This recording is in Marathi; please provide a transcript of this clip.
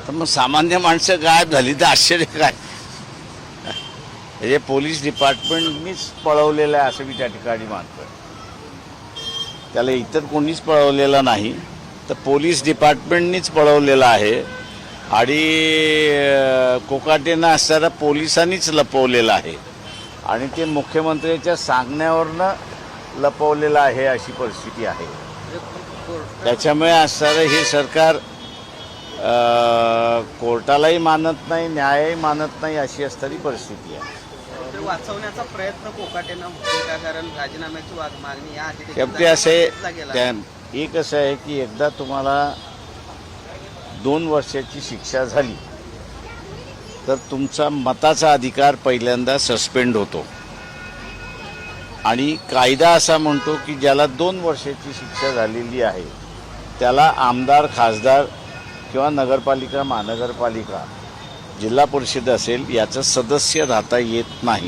तर मग सामान्य माणसं गायब झाली तर आश्चर्य काय? हे पोलीस डिपार्टमेंटनीच पळवलेलं आहे असं मी त्या ठिकाणी मानतोय. त्याला इतर कोणीच पळवलेलं नाही, तर पोलीस डिपार्टमेंटनीच पळवलेलं आहे आणि कोकाटेनं असताना पोलिसांनीच लपवलेलं आहे आणि ते मुख्यमंत्र्यांच्या सांगण्यावरनं लपवलेलं आहे अशी परिस्थिती आहे. त्याच्यामुळे असणारं हे सरकार कोर्टालाही मानत नाही, न्यायही मानत नाही अशी असणारी परिस्थिती आहे. वाचवण्याचा प्रयत्न कोकाटेनं होतो का? कारण राजीनाम्याची मागणी या शेवटी असे एक असं आहे की एकदा तुम्हाला 2 वर्षाची शिक्षा झाली तर तुमचा मताचा अधिकार पहिल्यांदा सस्पेंड होतो आणि कायदा असा म्हणतो की ज्याला 2 वर्षाची शिक्षा झालेली आहे त्याला आमदार, खासदार किंवा नगरपालिका, महानगरपालिका, जिल्हा परिषद असेल याचं सदस्य राहता येत नाही.